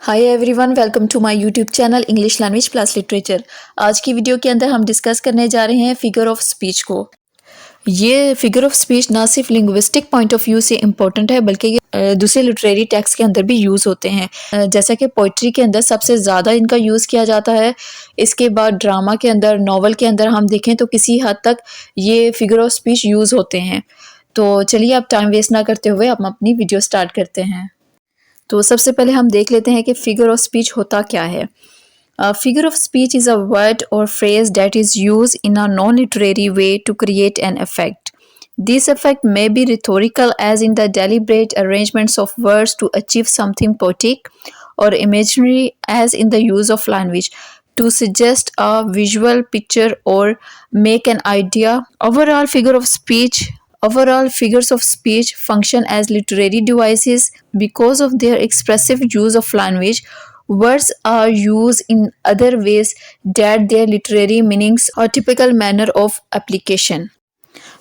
Hi everyone, welcome to my YouTube channel English language plus literature. आज की video के अंदर हम डिस्कस करने जा रहे हैं फिगर ऑफ स्पीच को। ये फिगर ऑफ स्पीच ना सिर्फ लिंग्विस्टिक पॉइंट ऑफ व्यू से इम्पोर्टेंट है बल्कि ये दूसरे लिटरेरी टेक्स्ट के अंदर भी यूज़ होते हैं। जैसा कि पोइट्री के अंदर सबसे ज़्यादा इनका यूज़ किया जाता है। इसके बाद ड्रामा के अंदर, नॉवल के अंदर हम देखें तो किसी हद तक ये फिगर ऑफ स्पीच यूज़ होते हैं। तो चलिए अब टाइम वेस्ट ना करते हुए हम अपनी वीडियो स्टार्ट करते हैं। तो सबसे पहले हम देख लेते हैं कि फिगर ऑफ स्पीच होता क्या है। Figure of speech is a word और phrase that is use in a non literary way to create an effect. This effect may be rhetorical as in the deliberate arrangements of words to achieve something poetic, or imaginary as in the use of language to suggest a visual picture or make an idea. Overall, figures of speech function as literary devices because of their expressive use of language. Words are used in other ways that their literary meanings or typical manner of application.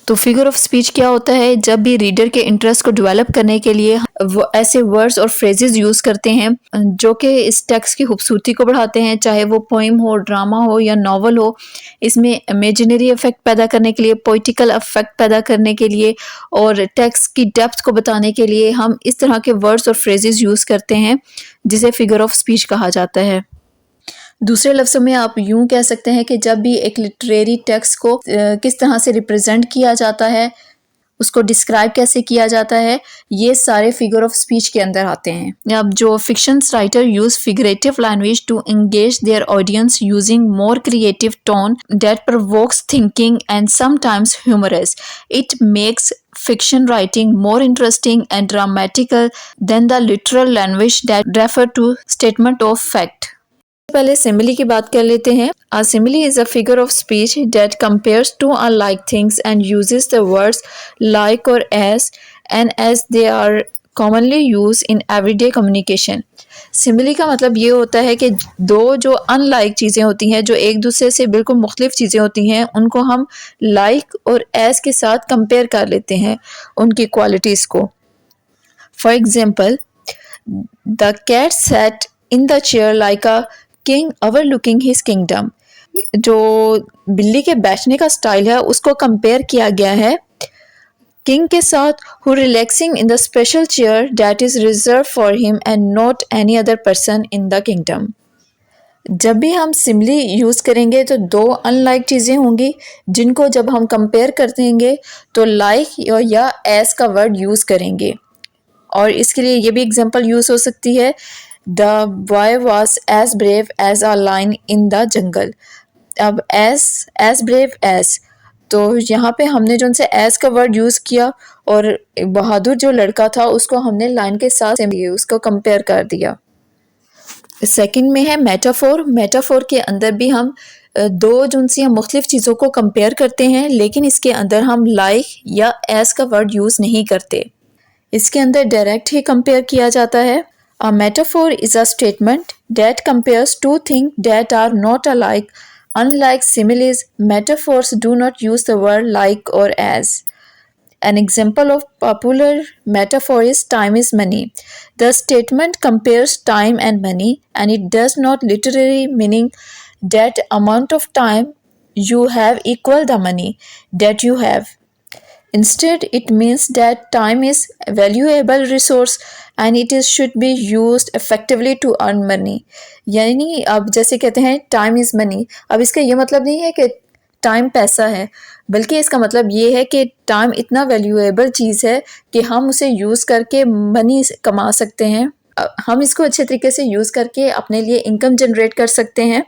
तो figure of speech क्या होता है? जब भी reader के interest को develop करने के लिए वो ऐसे वर्ड्स और फ्रेजेस यूज करते हैं जो कि इस टेक्स्ट की खूबसूरती को बढ़ाते हैं, चाहे वो पोइम हो, ड्रामा हो या नॉवल हो। इसमें इमेजिनरी इफेक्ट पैदा करने के लिए, पोइटिकल इफेक्ट पैदा करने के लिए और टेक्स्ट की डेप्थ को बताने के लिए हम इस तरह के वर्ड्स और फ्रेजेस यूज करते हैं जिसे फिगर ऑफ स्पीच कहा जाता है। दूसरे लफ्ज़ों में आप यूं कह सकते हैं कि जब भी एक लिटरेरी टेक्स्ट को किस तरह से रिप्रेजेंट किया जाता है, उसको डिस्क्राइब कैसे किया जाता है, ये सारे फिगर ऑफ स्पीच के अंदर आते हैं। अब जो fictions writer use figurative language to engage their audience using more creative tone that provokes thinking and sometimes humorous, it makes fiction writing more interesting and dramatical than the literal language that refer to statement of fact. पहले simile की बात कर लेते हैं। A simile is a figure of speech that compares two unlike things and uses the words like or as and as they are commonly used in everyday communication. Simile का मतलब ये होता है कि दो जो अनलाइक चीज़ें होती हैं, जो एक दूसरे से बिल्कुल मुख्तलिफ चीज़ें होती हैं, उनको हम लाइक और एज के साथ कंपेयर कर लेते हैं उनकी क्वालिटीज़ को। For example, the cat sat in the chair like a king overlooking his kingdom. जो बिल्ली के बैठने का स्टाइल है उसको कंपेयर किया गया है किंग के साथ, who relaxing in the special chair that is reserved for him and not any other person in the kingdom. जब भी हम सिमिली यूज़ करेंगे तो दो अनलाइक चीज़ें होंगी जिनको जब हम कंपेयर कर देंगे तो लाइक या एस का वर्ड यूज़ करेंगे। और इसके लिए ये भी एग्जांपल यूज़ हो सकती है, the boy was as brave as a lion in the jungle. अब एज ब्रेव एज, तो यहाँ पे हमने जो उनसे एज का वर्ड यूज़ किया और बहादुर जो लड़का था उसको हमने लाइन के साथ उसको कंपेयर कर दिया। सेकंड में है मेटाफोर। मेटाफोर के अंदर भी हम दो जो उनसे हम मुख्तलिफ चीज़ों को कंपेयर करते हैं, लेकिन इसके अंदर हम लाइक या एज का वर्ड यूज़ नहीं करते। इसके अंदर डायरेक्ट ही कंपेयर किया जाता है। A metaphor is a statement that compares two things that are not alike. Unlike similes, metaphors do not use the word like or as. An example of popular metaphor is time is money. The statement compares time and money, and it does not literally meaning that amount of time you have equal the money that you have. Instead, it means that time is a valuable resource and it is should be used effectively to earn money. यानी अब जैसे कहते हैं time is money, अब इसका ये मतलब नहीं है कि टाइम पैसा है, बल्कि इसका मतलब ये है कि टाइम इतना वैल्यूएबल चीज़ है कि हम उसे यूज़ करके मनी कमा सकते हैं। हम इसको अच्छे तरीके से यूज़ करके अपने लिए इनकम जनरेट कर सकते हैं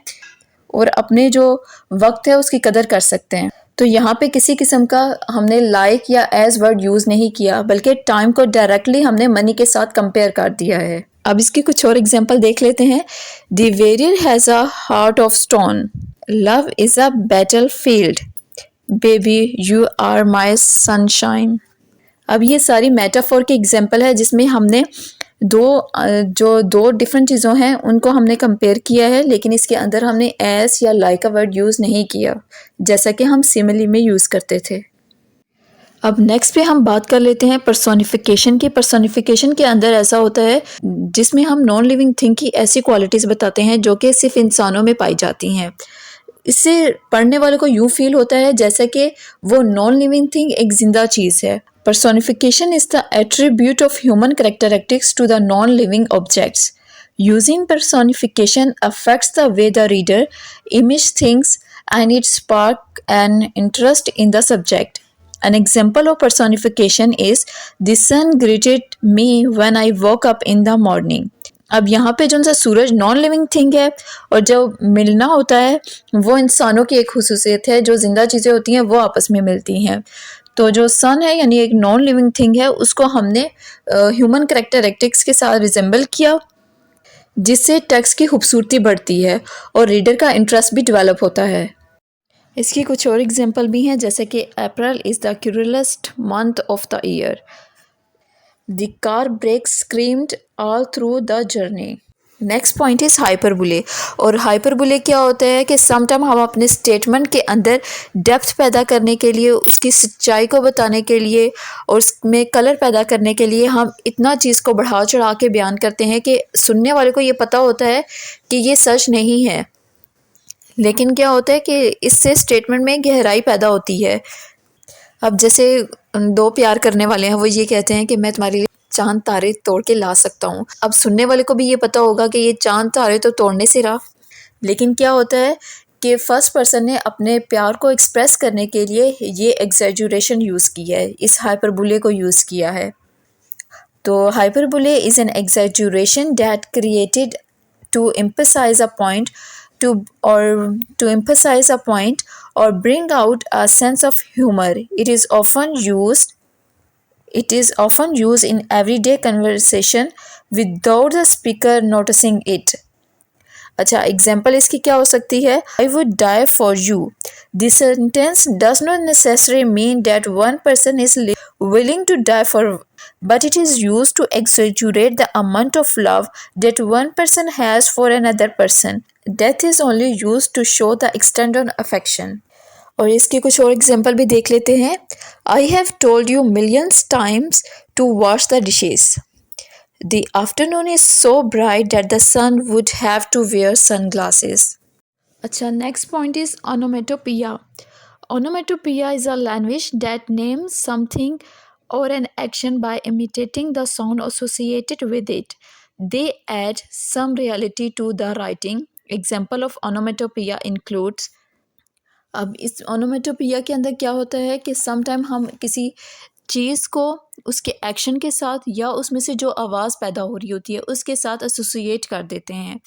और अपने जो वक्त है उसकी कदर कर सकते हैं। तो यहाँ पे किसी किस्म का हमने लाइक या एज वर्ड यूज़ नहीं किया, बल्कि टाइम को डायरेक्टली हमने मनी के साथ कंपेयर कर दिया है। अब इसकी कुछ और एग्जांपल देख लेते हैं। The warrior has a heart of stone, love is a battlefield, baby you are my sunshine. अब ये सारी मेटाफोर की एग्जांपल है जिसमें हमने दो डिफरेंट चीज़ों हैं उनको हमने कंपेयर किया है, लेकिन इसके अंदर हमने एस या लाइक का वर्ड यूज़ नहीं किया जैसा कि हम सिमिली में यूज़ करते थे। अब नेक्स्ट पे हम बात कर लेते हैं पर्सोनिफिकेशन की। पर्सोनिफिकेशन के अंदर ऐसा होता है जिसमें हम नॉन लिविंग थिंग की ऐसी क्वालिटीज़ बताते हैं जो कि सिर्फ इंसानों में पाई जाती हैं। इससे पढ़ने वाले को यूँ फील होता है जैसा कि वो नॉन लिविंग थिंग एक जिंदा चीज़ है। Personification is the attribute of human characteristics to the non-living objects. Using personification affects the way the reader image things and it spark an interest in the subject. An example of personification is the sun greeted me when I woke up in the morning. अब यहाँ पे जो सा सूरज non living thing है और जो मिलना होता है वो इंसानों की एक खुसूसियत है। जो जिंदा चीज़ें होती हैं वो आपस में मिलती हैं। तो जो सन है यानी एक नॉन लिविंग थिंग है उसको हमने ह्यूमन कैरेक्टरिस्टिक्स के साथ रिजेंबल किया, जिससे टेक्स्ट की खूबसूरती बढ़ती है और रीडर का इंटरेस्ट भी डेवलप होता है। इसकी कुछ और एग्जांपल भी हैं, जैसे कि April is the cruellest month of the year, the car brakes screamed all through the journey. Next point is hyperbole. और हाइपरबुले क्या होता है कि समटाइम हम अपने स्टेटमेंट के अंदर डेप्थ पैदा करने के लिए, उसकी सच्चाई को बताने के लिए और उसमें कलर पैदा करने के लिए हम इतना चीज़ को बढ़ा चढ़ा के बयान करते हैं कि सुनने वाले को ये पता होता है कि ये सच नहीं है। लेकिन क्या होता है कि इससे स्टेटमेंट में गहराई पैदा होती है। अब जैसे दो प्यार करने वाले हैं, वो ये कहते हैं कि मैं तुम्हारे लिए चांद तारे तोड़ के ला सकता हूँ। अब सुनने वाले को भी ये पता होगा कि ये चांद तारे तो तोड़ने से रहा, लेकिन क्या होता है कि फर्स्ट पर्सन ने अपने प्यार को एक्सप्रेस करने के लिए ये एग्जैजुरेशन यूज़ किया है, इस हाइपरबुले को यूज़ किया है। तो hyperbole is an exaggeration that created to emphasize a point to emphasize a point or bring out a sense of humor. It is often used in everyday conversation without the speaker noticing it. अच्छा, example इसकी क्या हो सकती है? I would die for you. This sentence does not necessarily mean that one person is willing to die for, but it is used to exaggerate the amount of love that one person has for another person. Death is only used to show the extent of affection. और इसके कुछ और example भी देख लेते हैं। I have told you millions times to wash the dishes. The afternoon is so bright that the sun would have to wear sunglasses. अच्छा, next point is onomatopoeia. Onomatopoeia is a language that names something or an action by imitating the sound associated with it. They add some reality to the writing. Example of onomatopoeia includes, अब इस onomatopoeia के अंदर क्या होता है कि sometime हम किसी चीज़ को उसके एक्शन के साथ या उसमें से जो आवाज़ पैदा हो रही होती है उसके साथ एसोसिएट कर देते हैं।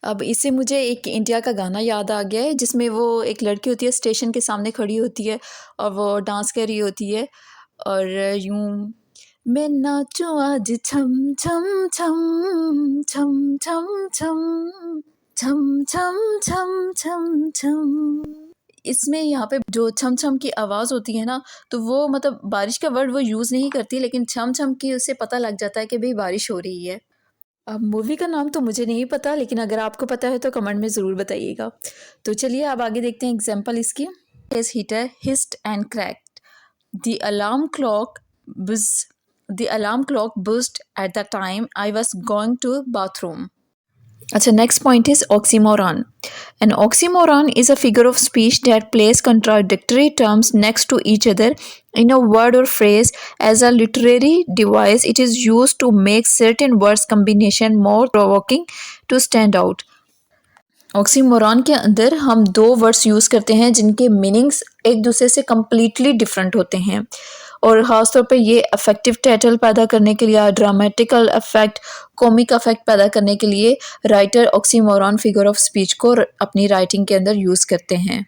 अब इससे मुझे एक इंडिया का गाना याद आ गया है जिसमें वो एक लड़की होती है, स्टेशन के सामने खड़ी होती है और वो डांस कर रही होती है और यूं, मैं नाचूं आज छम छम छम छम छम छम छम छम छम छम छम। इसमें यहाँ पे जो छम छम की आवाज़ होती है ना, तो वो मतलब बारिश का वर्ड वो यूज़ नहीं करती, लेकिन छम छम की उससे पता लग जाता है कि भाई बारिश हो रही है। अब मूवी का नाम तो मुझे नहीं पता, लेकिन अगर आपको पता है तो कमेंट में ज़रूर बताइएगा। तो चलिए अब आगे देखते हैं एग्जाम्पल इसकी। इस heater hissed and cracked, the alarm clock buzzed at the time I was going to bathroom. अच्छा, next point is oxymoron. An oxymoron is a figure of speech that places contradictory terms next to each other in a word or phrase. As a literary device, it is used to make certain words combination more provoking to stand out. Oxymoron के अंदर हम दो words use करते हैं जिनके meanings एक दूसरे से कम्प्लीटली डिफरेंट होते हैं और ख़ासतौर पे ये अफेक्टिव टाइटल पैदा करने के लिए, ड्रामेटिकल इफेक्ट, कॉमिक इफेक्ट पैदा करने के लिए writer oxymoron figure of speech को अपनी राइटिंग के अंदर यूज़ करते हैं।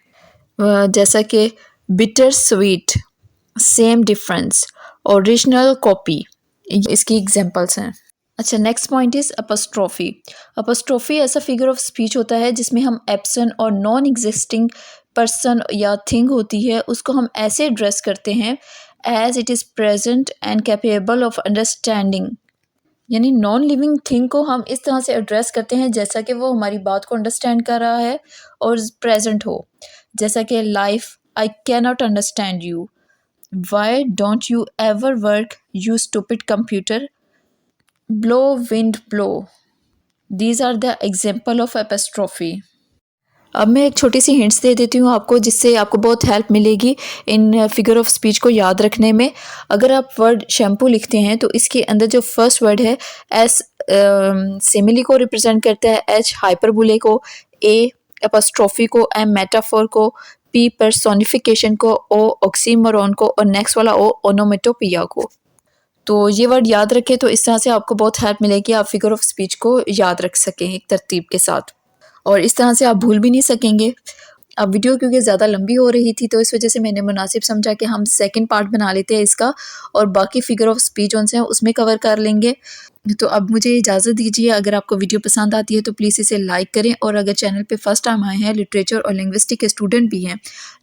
जैसा कि bittersweet, same difference, original copy, इसकी एग्जांपल्स हैं। अच्छा, next point is apostrophe. Apostrophe ऐसा फिगर ऑफ स्पीच होता है जिसमें हम एब्सेंट और नॉन एग्जिस्टिंग पर्सन या थिंग होती है उसको हम ऐसे एड्रेस करते हैं as it is present and capable of understanding. यानी नॉन लिविंग थिंग को हम इस तरह से एड्रेस करते हैं जैसा कि वो हमारी बात को अंडरस्टैंड कर रहा है और प्रेजेंट हो, जैसा कि life, I can not understand you, Why don't you ever work, you stupid computer? Blow, wind, blow. These are the example of apostrophe. अब मैं एक छोटी सी हिंट्स दे देती हूँ आपको, जिससे आपको बहुत हेल्प मिलेगी इन फिगर ऑफ स्पीच को याद रखने में। अगर आप वर्ड शैम्पू लिखते हैं तो इसके अंदर जो फर्स्ट वर्ड है एस सिमिली को रिप्रेजेंट करता है, एच हाइपरबोले को, ए एपोस्ट्रोफी को, एम मेटाफोर को, पी पर्सोनिफिकेशन को, ओ ऑक्सीमोरॉन को और नेक्स्ट वाला ओ ओनोमेटोपिया को। तो ये वर्ड याद रखें तो इस तरह से आपको बहुत हेल्प मिलेगी, आप फिगर ऑफ स्पीच को याद रख सकें एक तरतीब के साथ, और इस तरह से आप भूल भी नहीं सकेंगे। अब वीडियो क्योंकि ज़्यादा लंबी हो रही थी तो इस वजह से मैंने मुनासिब समझा कि हम सेकंड पार्ट बना लेते हैं इसका, और बाकी फिगर ऑफ स्पीच जो हैं उसमें कवर कर लेंगे। तो अब मुझे इजाज़त दीजिए। अगर आपको वीडियो पसंद आती है तो प्लीज़ इसे लाइक करें, और अगर चैनल पे फर्स्ट टाइम आए हैं, लिटरेचर और लिंग्विस्टिक के स्टूडेंट भी हैं,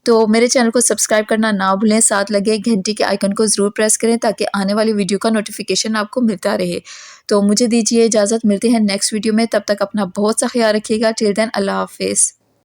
तो मेरे चैनल को सब्सक्राइब करना ना भूलें, साथ लगे घंटी के आइकन को ज़रूर प्रेस करें ताकि आने वाली वीडियो का नोटिफिकेशन आपको मिलता रहे। तो मुझे दीजिए इजाज़त, मिलते हैं नेक्स्ट वीडियो में, तब तक अपना बहुत सा ख्याल रखिएगा। टिल देन अल्लाह हाफिज़।